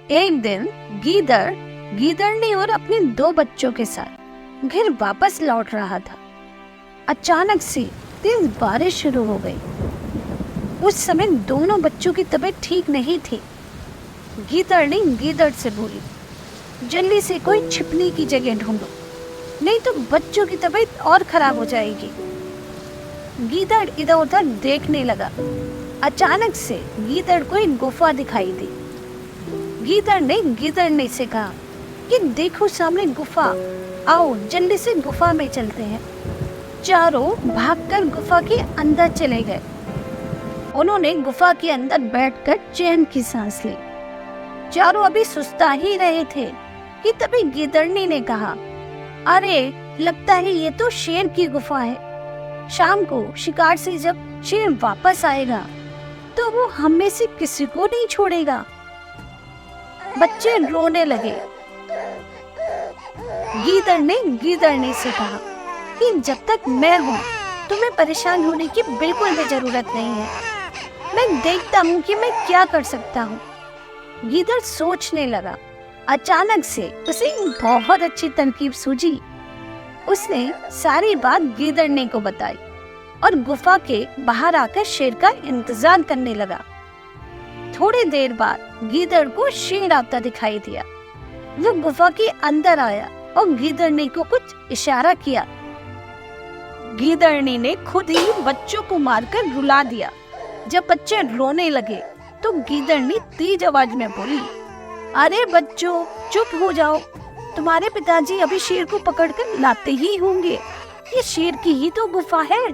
एक दिन गीदड़नी और अपने 2 बच्चों के साथ घर वापस लौट रहा था। अचानक से तेज बारिश शुरू हो गई। उस समय दोनों बच्चों की तबीयत ठीक नहीं थी। गीदड़नी गीदड़ से बोली, जल्दी से कोई छिपने की जगह ढूंढो, नहीं तो बच्चों की तबीयत और खराब हो जाएगी। गीदड़ इधर उधर देखने लगा। अचानक से गीदड़ को एक गुफा दिखाई दी। गीदड़ ने गीदड़नी से कहा कि देखो सामने गुफा, आओ जल्दी से गुफा में चलते हैं। चारों भागकर गुफा के अंदर चले गए। उन्होंने गुफा के अंदर बैठकर चैन की सांस ली। चारों अभी सुस्ता ही रहे थे कि तभी गीदड़नी ने कहा, अरे लगता है ये तो शेर की गुफा है। शाम को शिकार से जब शेर वापस आएगा तो वो हम में से किसी को नहीं छोड़ेगा। बच्चे रोने लगे। गीदड़ ने गीदड़नी से कहा कि जब तक मैं हूँ तुम्हें परेशान होने की बिल्कुल भी जरूरत नहीं है। मैं देखता हूँ कि मैं क्या कर सकता हूँ। गीदड़ सोचने लगा। अचानक से उसे बहुत अच्छी तरकीब सूझी। उसने सारी बात गीदड़नी को बताई और गुफा के बाहर आकर शेर का इंतजार करने लगा। थोड़ी देर बाद गीदड़ को शेर आता दिखाई दिया। वो गुफा के अंदर आया और गीदड़नी को कुछ इशारा किया। गीदड़नी ने खुद ही बच्चों को मारकर रुला दिया। जब बच्चे रोने लगे तो गीदड़नी तेज आवाज में बोली, अरे बच्चों चुप हो जाओ, तुम्हारे पिताजी अभी शेर को पकड़कर लाते ही होंगे। ये शेर की ही तो गुफा है।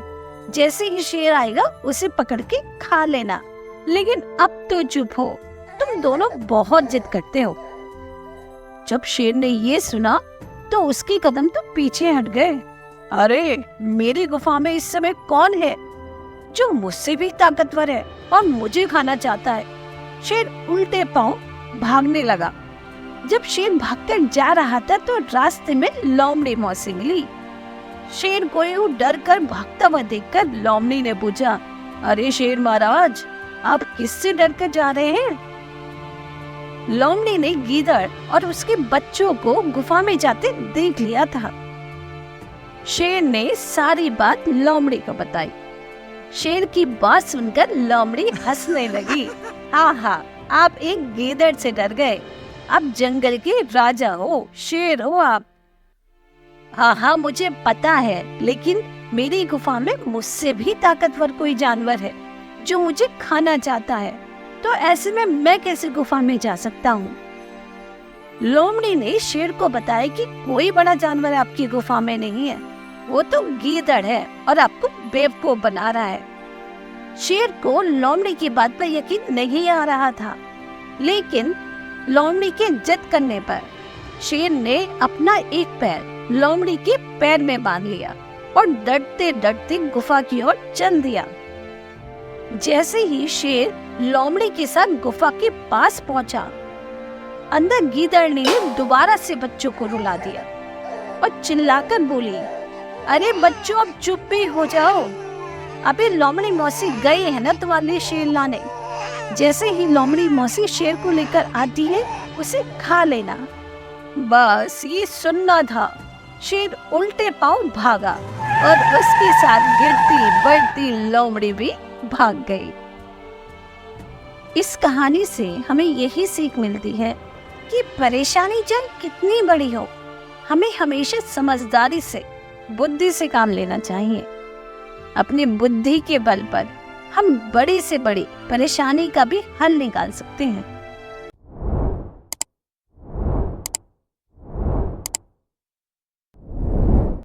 जैसे ही शेर आएगा उसे पकड़ के खा लेना। लेकिन अब तो चुप हो, तुम दोनों बहुत जिद करते हो। जब शेर ने ये सुना तो उसके कदम तो पीछे हट गए। अरे मेरी गुफा में इस समय कौन है जो मुझसे भी ताकतवर है और मुझे खाना चाहता है। शेर उल्टे पांव भागने लगा। जब शेर भागकर जा रहा था तो रास्ते में लोमड़ी मौसी मिली। शेर को यूं डर कर भागता हुआ देखकर लोमड़ी ने पूछा, अरे शेर महाराज आप किससे डर कर जा रहे हैं? लोमड़ी ने गीदड़ और उसके बच्चों को गुफा में जाते देख लिया था। शेर ने सारी बात लोमड़ी को बताई। शेर की बात सुनकर लोमड़ी हंसने लगी। हाँ, आप एक गीदड़ से डर गए, अब जंगल के राजा हो, शेर हो आप। हाँ मुझे पता है, लेकिन मेरी गुफा में मुझसे भी ताकतवर कोई जानवर है जो मुझे खाना चाहता है, तो ऐसे में मैं कैसे गुफा में जा सकता हूँ? लोमड़ी ने शेर को बताया कि कोई बड़ा जानवर आपकी गुफा में नहीं है, वो तो गीदड़ है और आपको बेवकूफ बना रहा है। शेर को लोमड़ी की बात पर यकीन नहीं आ रहा था, लेकिन लोमड़ी के जिद करने पर शेर ने अपना एक पैर लोमड़ी के पैर में बांध लिया और डरते डरते गुफा की ओर चल दिया। जैसे ही शेर लोमड़ी के साथ गुफा के पास पहुंचा, अंदर गीदड़नी ने दोबारा से बच्चों को रुला दिया और चिल्लाकर बोली, अरे बच्चों अब चुप भी हो जाओ, अबे लोमड़ी मौसी गए हैं ना तुम्हारे लिए शेर लाने। जैसे ही लोमड़ी मौसी शेर को लेकर आती है उसे खा लेना। बस ये सुनना था। शेर उल्टे पांव भागा और उसके साथ गिरती बढ़ती लोमड़ी भी भाग गई। इस कहानी से हमें यही सीख मिलती है कि परेशानी चाहे कितनी बड़ी हो, हमें हमेशा समझदारी से, बुद्धि से काम लेना चाहिए। अपनी बुद्धि के बल पर हम बड़ी से बड़ी परेशानी का भी हल निकाल सकते हैं।